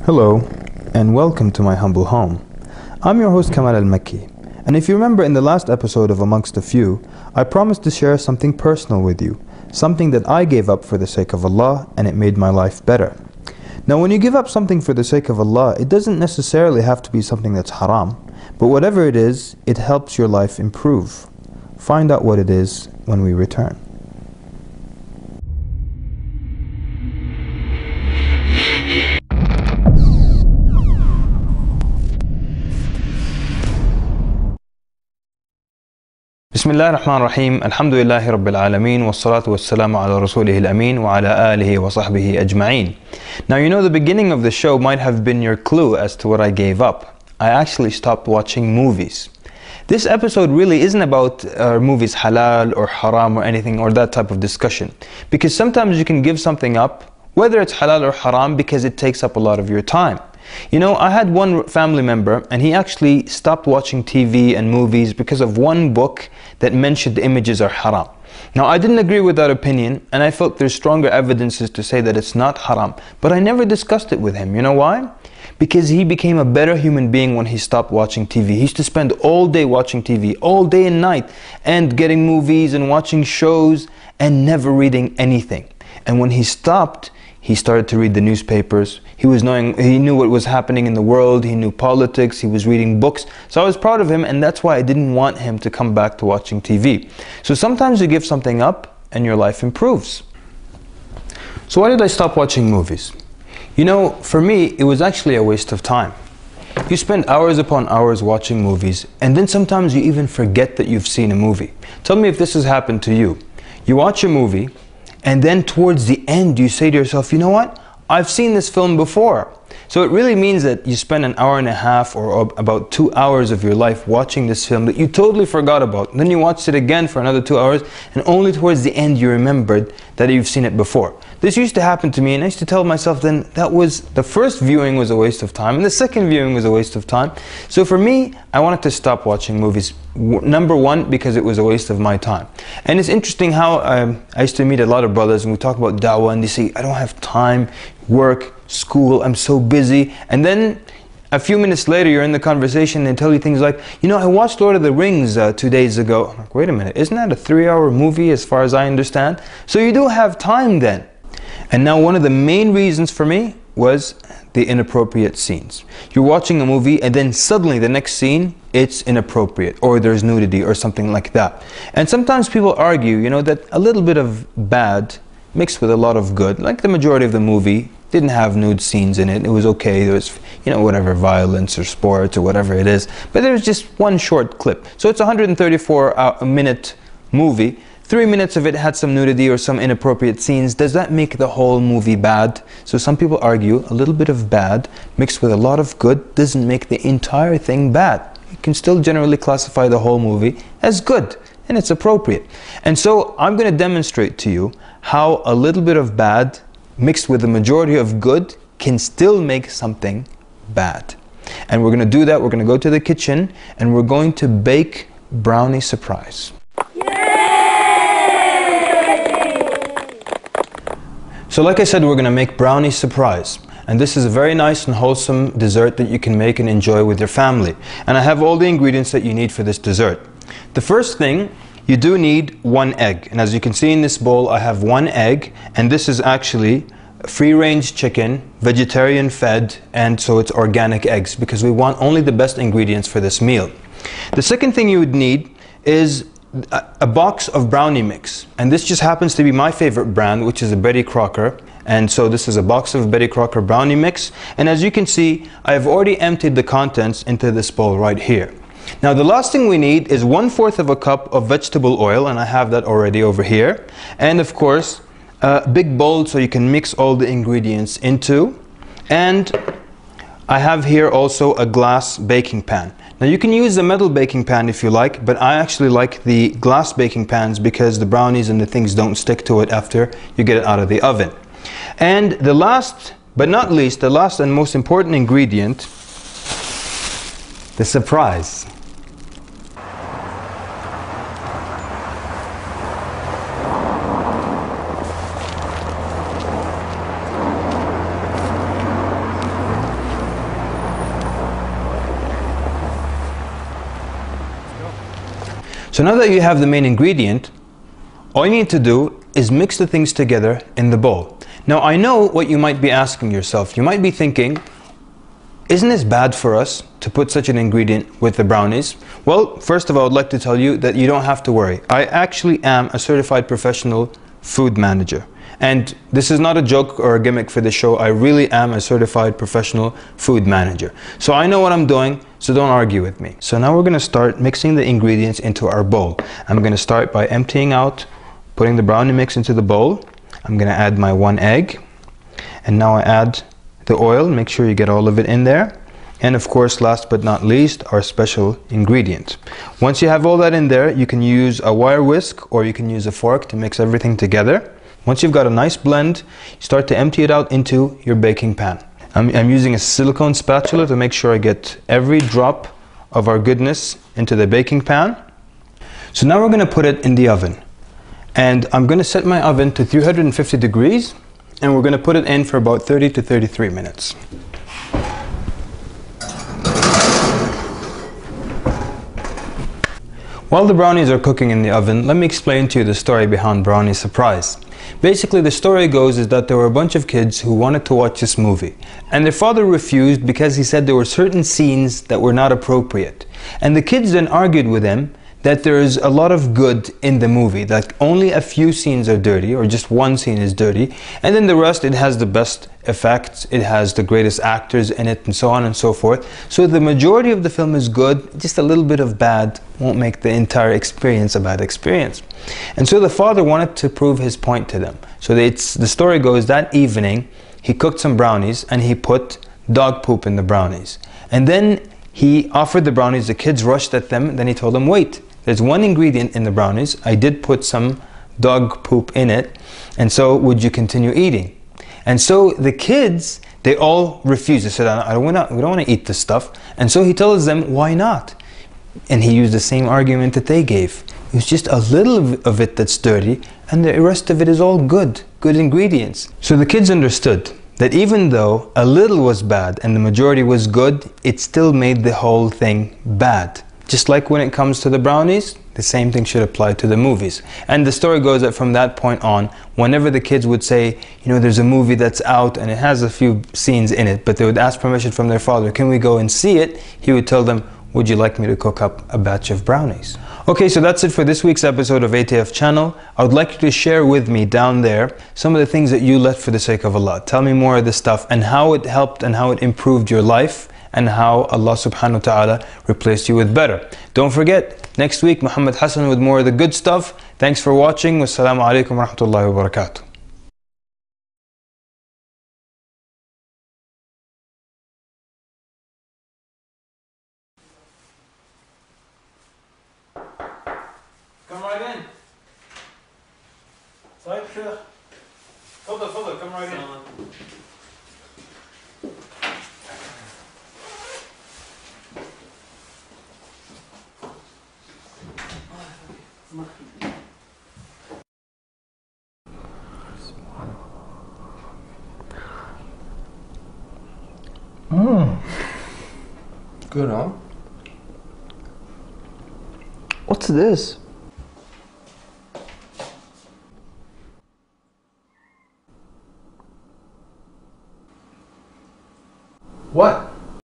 Hello, and welcome to my humble home. I'm your host Kamal el-Mekki, and if you remember in the last episode of Amongst a Few, I promised to share something personal with you, something that I gave up for the sake of Allah and it made my life better. Now when you give up something for the sake of Allah, it doesn't necessarily have to be something that's haram, but whatever it is, it helps your life improve. Find out what it is when we return. Bismillah ar-Rahman ar-Rahim, alhamdulillahi rabbil alameen, wassalatu wassalamu ala rasulihil ameen, wa ala alihi wa sahbihi ajma'een. Now you know the beginning of the show might have been your clue as to what I gave up. I actually stopped watching movies. This episode really isn't about movies halal or haram or anything or that type of discussion. Because sometimes you can give something up, whether it's halal or haram, because it takes up a lot of your time. You know, I had one family member and he actually stopped watching TV and movies because of one book that mentioned the images are haram. Now I didn't agree with that opinion and I felt there's stronger evidences to say that it's not haram, but I never discussed it with him. You know why? Because he became a better human being when he stopped watching TV. He used to spend all day watching TV, all day and night, and getting movies and watching shows and never reading anything. And when he stopped, he started to read the newspapers. He knew what was happening in the world. He knew politics. He was reading books. So I was proud of him, and that's why I didn't want him to come back to watching TV. So sometimes you give something up and your life improves. So why did I stop watching movies? You know, for me, it was actually a waste of time. You spend hours upon hours watching movies, and then sometimes you even forget that you've seen a movie. Tell me if this has happened to you. You watch a movie, and then towards the end you say to yourself, you know what? I've seen this film before. So it really means that you spend an hour and a half or about 2 hours of your life watching this film that you totally forgot about. And then you watched it again for another 2 hours and only towards the end you remembered that you've seen it before. This used to happen to me and I used to tell myself then that was the first viewing was a waste of time and the second viewing was a waste of time. So for me, I wanted to stop watching movies. Number one, because it was a waste of my time. And it's interesting how I used to meet a lot of brothers and we talk about da'wah and they say, I don't have time, work, school, I'm so busy. And then a few minutes later you're in the conversation and they tell you things like, you know, I watched Lord of the Rings 2 days ago. I'm like, wait a minute, isn't that a 3-hour movie as far as I understand? So you do have time then. And now one of the main reasons for me was the inappropriate scenes. You're watching a movie and then suddenly the next scene, it's inappropriate or there's nudity or something like that. And sometimes people argue, you know, that a little bit of bad mixed with a lot of good, like the majority of the movie didn't have nude scenes in it. It was okay. There was, you know, whatever, violence or sports or whatever it is. But there was just one short clip. So it's a 134-minute movie. 3 minutes of it had some nudity or some inappropriate scenes. Does that make the whole movie bad? So some people argue a little bit of bad mixed with a lot of good doesn't make the entire thing bad. You can still generally classify the whole movie as good and it's appropriate. And so I'm going to demonstrate to you how a little bit of bad mixed with the majority of good can still make something bad. And we're going to do that. We're going to go to the kitchen and we're going to bake brownie surprise. So like I said, we're going to make brownie surprise. And this is a very nice and wholesome dessert that you can make and enjoy with your family. And I have all the ingredients that you need for this dessert. The first thing, you do need 1 egg. And as you can see in this bowl, I have 1 egg. And this is actually free-range chicken, vegetarian fed, and so it's organic eggs because we want only the best ingredients for this meal. The second thing you would need is a box of brownie mix, and this just happens to be my favorite brand, which is a Betty Crocker. And so this is a box of Betty Crocker brownie mix, and as you can see, I have already emptied the contents into this bowl right here. Now the last thing we need is 1/4 of a cup of vegetable oil, and I have that already over here, and of course a big bowl so you can mix all the ingredients into, and I have here also a glass baking pan. Now you can use a metal baking pan if you like, but I actually like the glass baking pans because the brownies and the things don't stick to it after you get it out of the oven. And the last but not least, the last and most important ingredient, the surprise. So now that you have the main ingredient, all you need to do is mix the things together in the bowl. Now I know what you might be asking yourself. You might be thinking, isn't this bad for us to put such an ingredient with the brownies? Well, first of all, I'd like to tell you that you don't have to worry. I actually am a certified professional food manager. And this is not a joke or a gimmick for the show. I really am a certified professional food manager. So I know what I'm doing, so don't argue with me. So now we're going to start mixing the ingredients into our bowl. I'm going to start by emptying out, putting the brownie mix into the bowl. I'm going to add my 1 egg. And now I add the oil. Make sure you get all of it in there. And of course, last but not least, our special ingredient. Once you have all that in there, you can use a wire whisk or you can use a fork to mix everything together. Once you've got a nice blend, you start to empty it out into your baking pan. I'm using a silicone spatula to make sure I get every drop of our goodness into the baking pan. So now we're going to put it in the oven. And I'm going to set my oven to 350 degrees and we're going to put it in for about 30 to 33 minutes. While the brownies are cooking in the oven, let me explain to you the story behind Brownie Surprise. Basically, the story goes is that there were a bunch of kids who wanted to watch this movie, and their father refused because he said there were certain scenes that were not appropriate. And the kids then argued with him that there is a lot of good in the movie, that only a few scenes are dirty, or just one scene is dirty, and then the rest, it has the best effects, it has the greatest actors in it, and so on and so forth. So the majority of the film is good, just a little bit of bad won't make the entire experience a bad experience. And so the father wanted to prove his point to them. So the story goes that evening, he cooked some brownies and he put dog poop in the brownies. And then he offered the brownies, the kids rushed at them, and then he told them, wait, there's one ingredient in the brownies, I did put some dog poop in it, and so would you continue eating? And so the kids, they all refused. They said, we don't want to eat this stuff. And so he tells them, why not? And he used the same argument that they gave. It was just a little of it that's dirty, and the rest of it is all good ingredients. So the kids understood that even though a little was bad and the majority was good, it still made the whole thing bad. Just like when it comes to the brownies, the same thing should apply to the movies. And the story goes that from that point on, whenever the kids would say, you know, there's a movie that's out and it has a few scenes in it, but they would ask permission from their father, can we go and see it? He would tell them, would you like me to cook up a batch of brownies? Okay, so that's it for this week's episode of ATF Channel. I would like you to share with me down there some of the things that you left for the sake of Allah. Tell me more of this stuff and how it helped and how it improved your life, and how Allah subhanahu wa ta'ala replaced you with better. Don't forget, next week Muhammad Hassan with more of the good stuff. Thanks for watching. Wassalamu alaikum wa rahmatullahi wa barakatuh. Come right in. طيب شيخ. تفضل come right in. Good, huh? What's this? What?